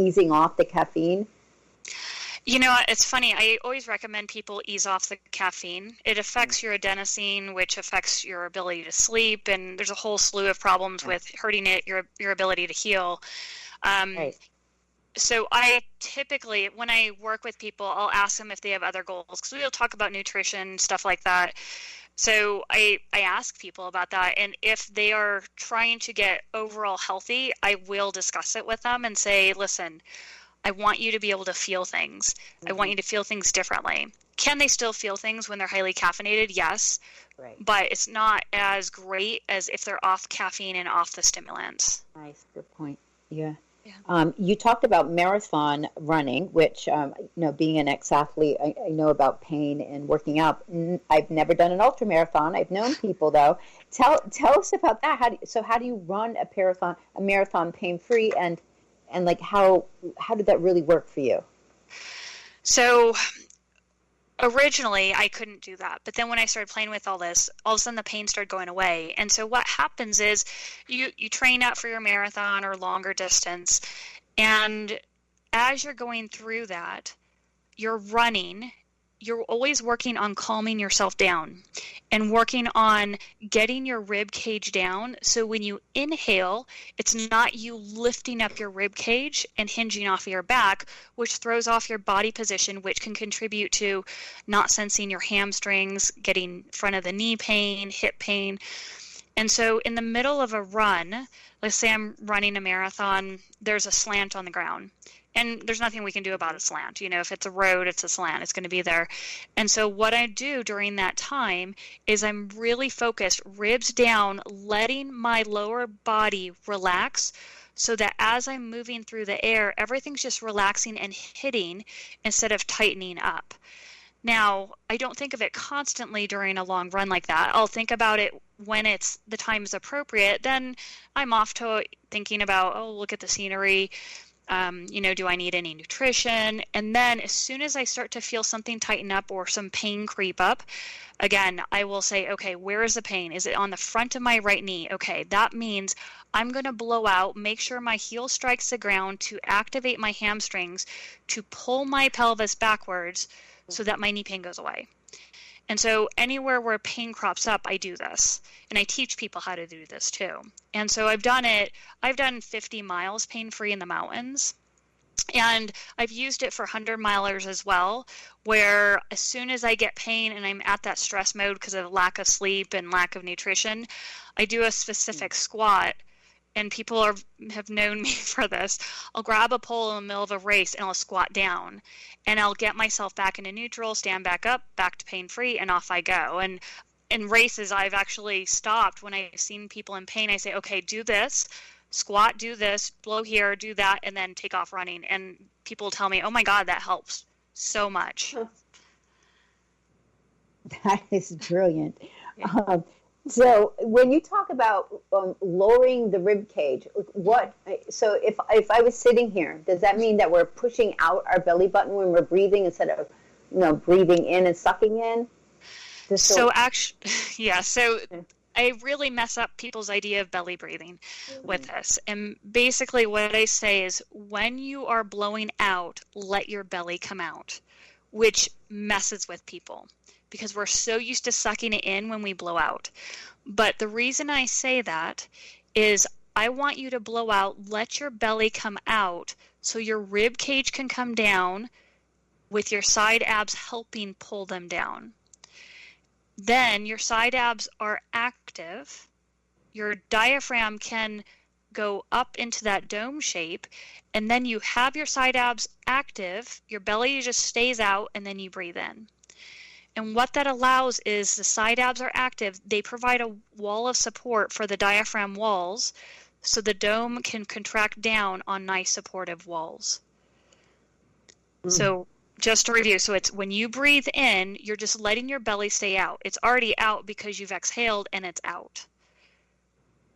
easing off the caffeine? You know, it's funny. I always recommend people ease off the caffeine. It affects your adenosine, which affects your ability to sleep, and there's a whole slew of problems with hurting your ability to heal. Right. So I typically, when I work with people, I'll ask them if they have other goals, because we'll talk about nutrition, stuff like that. So I ask people about that, and if they are trying to get overall healthy, I will discuss it with them and say, listen, I want you to be able to feel things. I want you to feel things differently. Can they still feel things when they're highly caffeinated? Yes. Right. But it's not as great as if they're off caffeine and off the stimulants. Nice. Good point. Yeah. You talked about marathon running, which, being an ex-athlete, I know about pain and working out. I've never done an ultra marathon. I've known people, though. Tell us about that. How do you run a marathon pain-free, and like how did that really work for you? So originally I couldn't do that, but then when I started playing with all this, all of a sudden the pain started going away. And so what happens is you train out for your marathon or longer distance, and as you're going through that, you're running, you're always working on calming yourself down and working on getting your rib cage down. So when you inhale, it's not you lifting up your rib cage and hinging off of your back, which throws off your body position, which can contribute to not sensing your hamstrings, getting front of the knee pain, hip pain. And so in the middle of a run, let's say I'm running a marathon, there's a slant on the ground. And there's nothing we can do about a slant. You know, if it's a road, it's a slant. It's going to be there. And so what I do during that time is I'm really focused, ribs down, letting my lower body relax so that as I'm moving through the air, everything's just relaxing and hitting instead of tightening up. Now, I don't think of it constantly during a long run like that. I'll think about it when the time is appropriate. Then I'm off to thinking about, oh, look at the scenery. Do I need any nutrition? And then as soon as I start to feel something tighten up or some pain creep up, again, I will say, okay, where is the pain? Is it on the front of my right knee? Okay, that means I'm going to blow out, make sure my heel strikes the ground to activate my hamstrings to pull my pelvis backwards so that my knee pain goes away. And so anywhere where pain crops up, I do this. And I teach people how to do this too. And so I've done 50 miles pain-free in the mountains. And I've used it for 100-milers as well, where as soon as I get pain and I'm at that stress mode because of lack of sleep and lack of nutrition, I do a specific squat. And people have known me for this. I'll grab a pole in the middle of a race and I'll squat down. And I'll get myself back into neutral, stand back up, back to pain-free, and off I go. And in races, I've actually stopped when I've seen people in pain. I say, okay, do this, squat, do this, blow here, do that, and then take off running. And people tell me, oh my God, that helps so much. That is brilliant. Yeah. So when you talk about lowering the rib cage, so if I was sitting here, does that mean that we're pushing out our belly button when we're breathing instead of breathing in and sucking in? So I really mess up people's idea of belly breathing with this. And basically what I say is when you are blowing out, let your belly come out, which messes with people, because we're so used to sucking it in when we blow out. But the reason I say that is I want you to blow out, let your belly come out so your rib cage can come down with your side abs helping pull them down. Then your side abs are active. Your diaphragm can go up into that dome shape, and then you have your side abs active, your belly just stays out, and then you breathe in. And what that allows is the side abs are active. They provide a wall of support for the diaphragm walls so the dome can contract down on nice supportive walls. So just to review, so it's when you breathe in, you're just letting your belly stay out. It's already out because you've exhaled and it's out.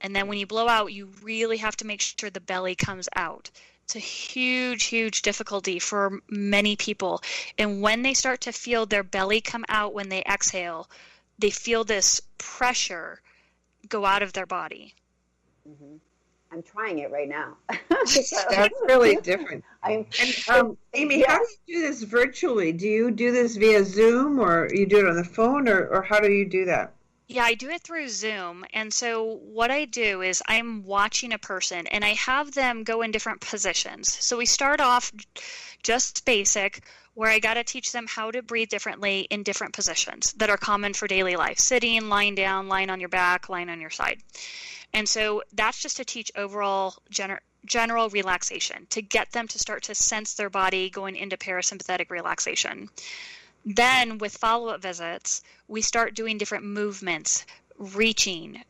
And then when you blow out, you really have to make sure the belly comes out. It's a huge, huge difficulty for many people. And when they start to feel their belly come out when they exhale, they feel this pressure go out of their body. Mm-hmm. I'm trying it right now. That's really different. Amy, Yeah. how do you do this virtually? Do you do this via Zoom, or you do it on the phone, or how do you do that? Yeah, I do it through Zoom. And so what I do is I'm watching a person and I have them go in different positions. So we start off just basic, where I got to teach them how to breathe differently in different positions that are common for daily life: sitting, lying down, lying on your back, lying on your side. And so that's just to teach overall general relaxation, to get them to start to sense their body going into parasympathetic relaxation. Then with follow-up visits, we start doing different movements, reaching,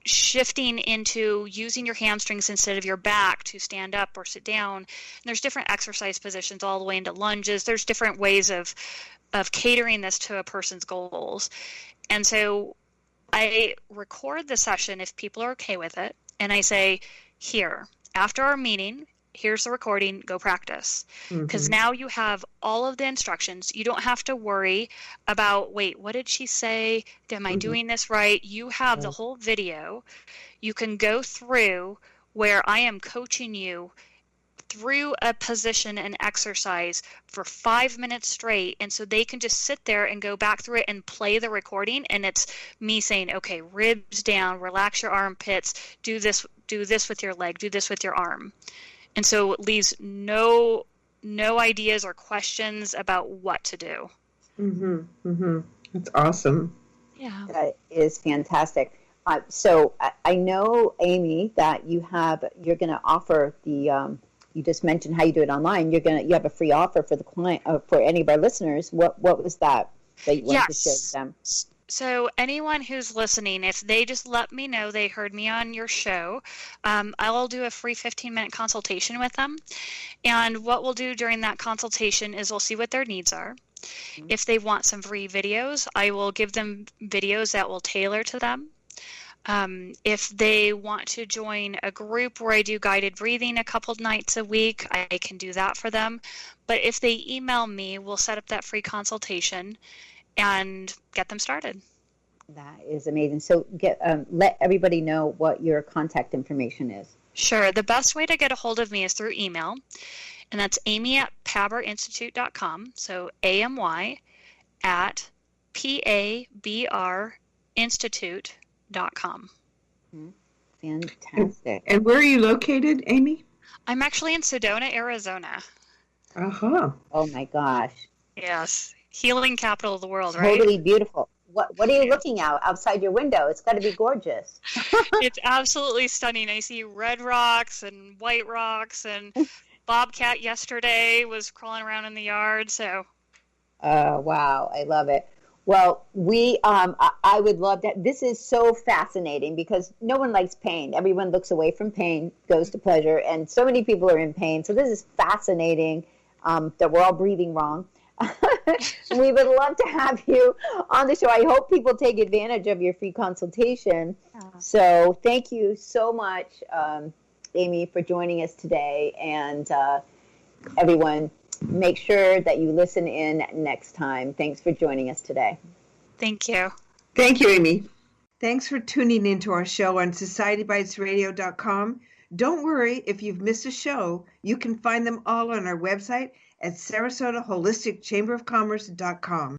shifting into using your hamstrings instead of your back to stand up or sit down. And there's different exercise positions all the way into lunges. There's different ways of catering this to a person's goals. And so I record the session if people are okay with it. And I say, here, after our meeting, here's the recording, go practice. Because now you have all of the instructions. You don't have to worry about, wait, what did she say? Am I doing this right? You have the whole video. You can go through where I am coaching you through a position and exercise for 5 minutes straight. And so they can just sit there and go back through it and play the recording. And it's me saying, okay, ribs down, relax your armpits, do this with your leg, do this with your arm. And so it leaves no ideas or questions about what to do. That's awesome. Yeah. That is fantastic. So I know, Amy, that you're going to offer the, you just mentioned how you do it online. You have a free offer for the client, for any of our listeners. What was that you wanted to share with them? So anyone who's listening, if they just let me know they heard me on your show, I'll do a free 15-minute consultation with them. And what we'll do during that consultation is we'll see what their needs are. If they want some free videos, I will give them videos that will tailor to them. If they want to join a group where I do guided breathing a couple nights a week, I can do that for them. But if they email me, we'll set up that free consultation and get them started. That is amazing. So let everybody know what your contact information is. Sure. The best way to get a hold of me is through email, and that's amy@paberinstitute.com. So AMY@PABRinstitute.com. Fantastic. And where are you located, Amy? I'm actually in Sedona, Arizona. Oh my gosh. Yes. Healing capital of the world, right? Totally beautiful. What are you looking out outside your window? It's got to be gorgeous. It's absolutely stunning. I see red rocks and white rocks, and Bobcat yesterday was crawling around in the yard. So, wow, I love it. Well, I would love that. This is so fascinating because no one likes pain. Everyone looks away from pain, goes to pleasure, and so many people are in pain. So this is fascinating that we're all breathing wrong. We would love to have you on the show. I hope people take advantage of your free consultation. So thank you so much, Amy, for joining us today. And everyone, make sure that you listen in next time. Thanks for joining us today. Thank you. Thank you, Amy. Thanks for tuning into our show on societybitesradio.com. Don't worry if you've missed a show. You can find them all on our website at SarasotaHolisticChamberofCommerce.com.